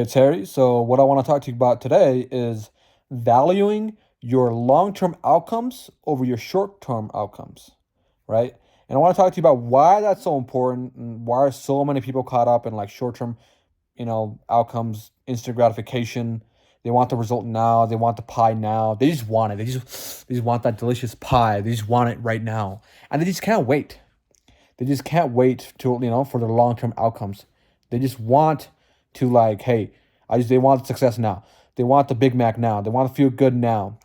It's Harry. So, what I want to talk to you about today is valuing your long term outcomes over your short term outcomes, right? And I want to talk to you about why that's so important and why are so many people caught up in like short term, outcomes, instant gratification. They want the result now. They want the pie now. They just want it. They just want that delicious pie. They just want it right now, and they just can't wait. They just can't wait to for their long term outcomes. They just want to like, hey, they want success now. They want the Big Mac now. They want to feel good now.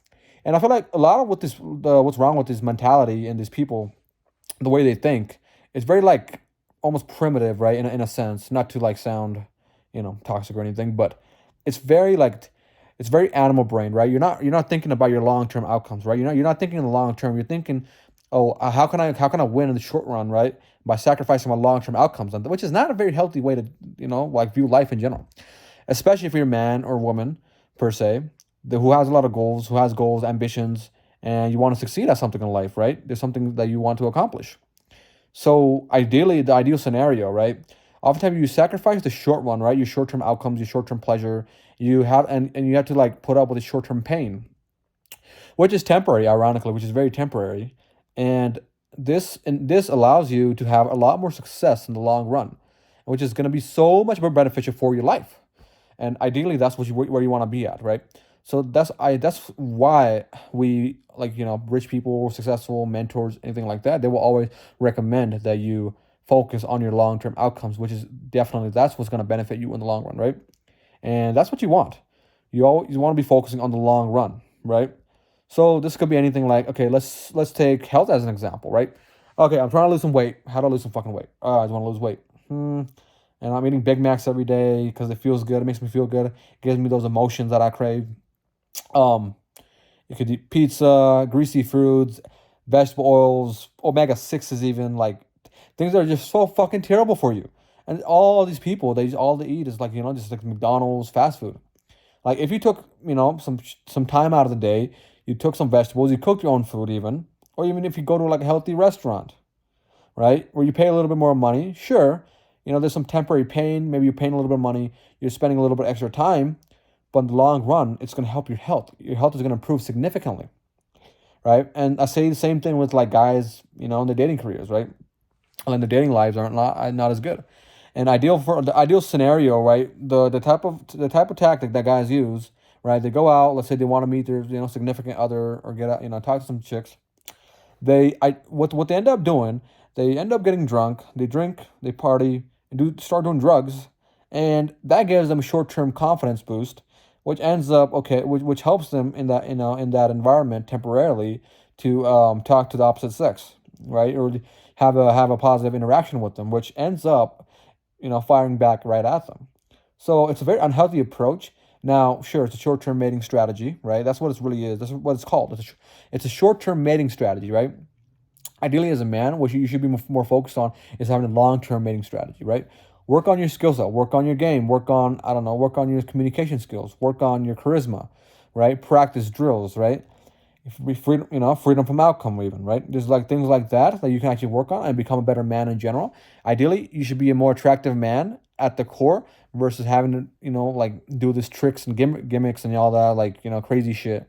And I feel like a lot of what's wrong with this mentality and these people, the way they think, is very like almost primitive, right? In a sense, not to like sound, toxic or anything, but it's very like it's very animal brain, right? You're not thinking about your long term outcomes, right? You're not thinking in the long term. You're thinking, oh, how can I win in the short run, right? By sacrificing my long term outcomes, which is not a very healthy way to like view life in general, especially if you're a man or woman per se, who has a lot of goals, who has goals, ambitions, and you want to succeed at something in life, right? There's something that you want to accomplish. So ideally, the ideal scenario, right? Oftentimes you sacrifice the short run, right? Your short term outcomes, your short term pleasure. And you have to like put up with the short term pain, which is temporary, ironically, which is very temporary. And this allows you to have a lot more success in the long run, which is going to be so much more beneficial for your life. And ideally, that's where you want to be at, right? So that's why we like rich people, successful mentors, anything like that. They will always recommend that you focus on your long term outcomes, which is definitely that's what's going to benefit you in the long run, right? And that's what you want. You want to be focusing on the long run, right? So this could be anything like, okay, let's take health as an example, right? Okay, I'm trying to lose some weight. How do I lose some fucking weight? I just want to lose weight. And I'm eating Big Macs every day because it feels good. It makes me feel good. It gives me those emotions that I crave. Um, you could eat pizza, greasy foods, vegetable oils, omega sixes, even like things that are just so fucking terrible for you. And all these people, all they eat is like just like McDonald's fast food. Like if you took some time out of the day, you took some vegetables, you cooked your own food even, or even if you go to like a healthy restaurant, right, where you pay a little bit more money, sure, there's some temporary pain. Maybe you're paying a little bit of money, you're spending a little bit extra time, but in the long run, it's going to help your health. Your health is going to improve significantly, right? And I say the same thing with like guys, in their dating careers, right? And the dating lives aren't not as good. And ideal for the ideal scenario, right? The type of tactic that guys use, right? They go out. Let's say they want to meet their significant other or get out, talk to some chicks. What they end up doing, they end up getting drunk. They drink, they party, and start doing drugs, and that gives them a short term confidence boost, which ends up okay, which helps them in that environment temporarily to talk to the opposite sex, right, or have a positive interaction with them, which ends up firing back right at them. So it's a very unhealthy approach. Now, sure, it's a short-term mating strategy, right? That's what it really is. That's what it's called. It's a short-term mating strategy, right? Ideally, as a man, what you should be more focused on is having a long-term mating strategy, right? Work on your skill set, work on your game, work on, I don't know, work on your communication skills, work on your charisma, right? Practice drills, right? Freedom, freedom from outcome, even, right? There's like things like that you can actually work on and become a better man in general. Ideally, you should be a more attractive man at the core versus having to, like do these tricks and gimmicks and all that, like, crazy shit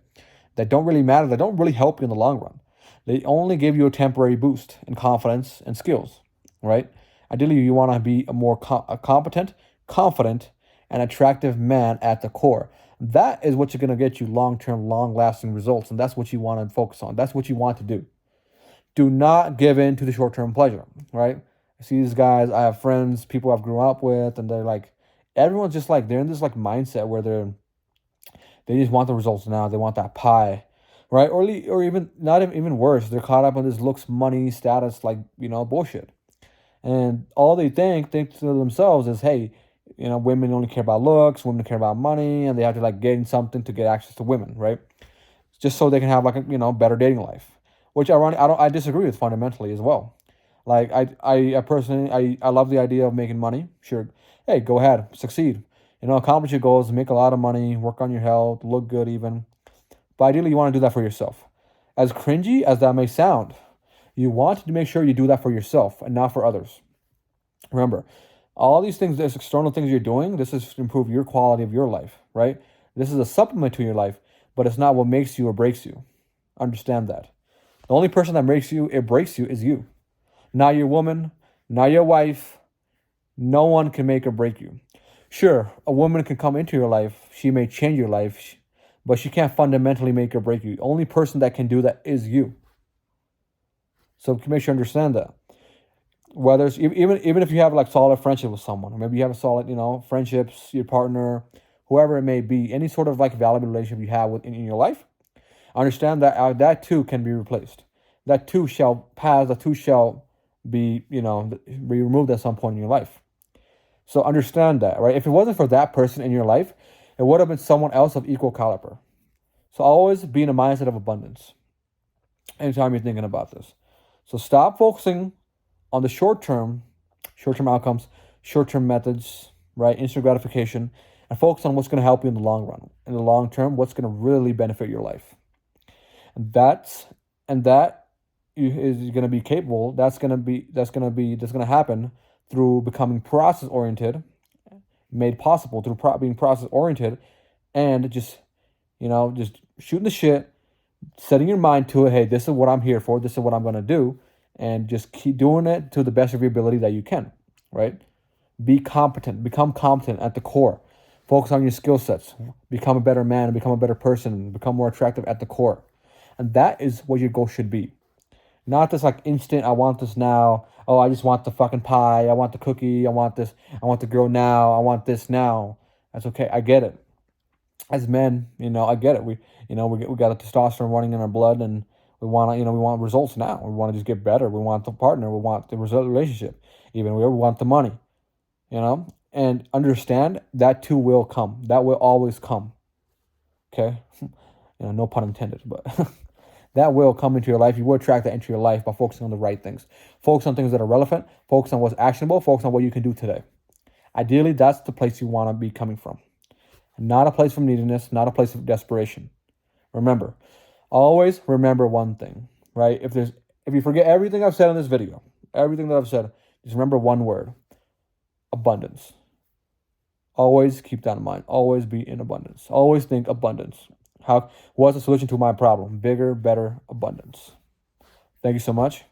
that don't really matter, that don't really help you in the long run. They only give you a temporary boost in confidence and skills, right? Ideally, you want to be a competent, confident, and attractive man at the core. That is what you're going to get you long term, long lasting results. And that's what you want to focus on. That's what you want to do. Do not give in to the short term pleasure, right? I see these guys, I have friends, people I've grown up with, and they're like, everyone's just like, they're in this like mindset where they just want the results now. They want that pie, right? Or even, not even worse, they're caught up in this looks, money, status, like, bullshit. And all they think to themselves is, hey, women only care about looks, women care about money, and they have to like gain something to get access to women, right? Just so they can have like a better dating life. Which I disagree with fundamentally as well. Like I personally I love the idea of making money. Sure, hey, go ahead, succeed. Accomplish your goals, make a lot of money, work on your health, look good even. But ideally, you want to do that for yourself. As cringy as that may sound, you want to make sure you do that for yourself and not for others. Remember, All these things, there's external things you're doing. This is to improve your quality of your life, right? This is a supplement to your life, but it's not what makes you or breaks you. Understand that. The only person that makes you, it breaks you, is you. Not your woman, not your wife. No one can make or break you. Sure, a woman can come into your life. She may change your life, but she can't fundamentally make or break you. The only person that can do that is you. So make sure you understand that. Whether it's even if you have like solid friendship with someone, or maybe you have a solid, friendships, your partner, whoever it may be, any sort of like valuable relationship you have in your life, understand that that too can be replaced. That too shall pass. That too shall be be removed at some point in your life. So understand that, right? If it wasn't for that person in your life, it would have been someone else of equal caliber. So always be in a mindset of abundance anytime you're thinking about this. So stop focusing on the short-term outcomes, short-term methods, right? Instant gratification, and focus on what's going to help you in the long run. In the long term, what's going to really benefit your life. And that is going to be capable. That's going to happen through becoming process oriented, made possible through being process oriented, and just shooting the shit, setting your mind to it. Hey, this is what I'm here for. This is what I'm going to do, and just keep doing it to the best of your ability that you can. Right? Be competent. Become competent at the core. Focus on your skill sets. Become a better man. Become a better person. Become more attractive at the core, and that is what your goal should be. Not this like instant, I want this now. Oh, I just want the fucking pie. I want the cookie. I want this. I want the girl now. I want this now. That's okay. I get it. As men, I get it. We got a testosterone running in our blood, and we want we want results now. We want to just get better. We want the partner. We want the relationship. Even we want the money, and understand that too will come. That will always come. Okay, no pun intended, but that will come into your life. You will attract that into your life by focusing on the right things. Focus on things that are relevant. Focus on what's actionable. Focus on what you can do today. Ideally, that's the place you want to be coming from. Not a place of neediness, not a place of desperation. Remember, always remember one thing, right? If you forget everything I've said in this video, everything that I've said, just remember one word: abundance. Always keep that in mind. Always be in abundance. Always think abundance. What's the solution to my problem? Bigger, better, abundance. Thank you so much.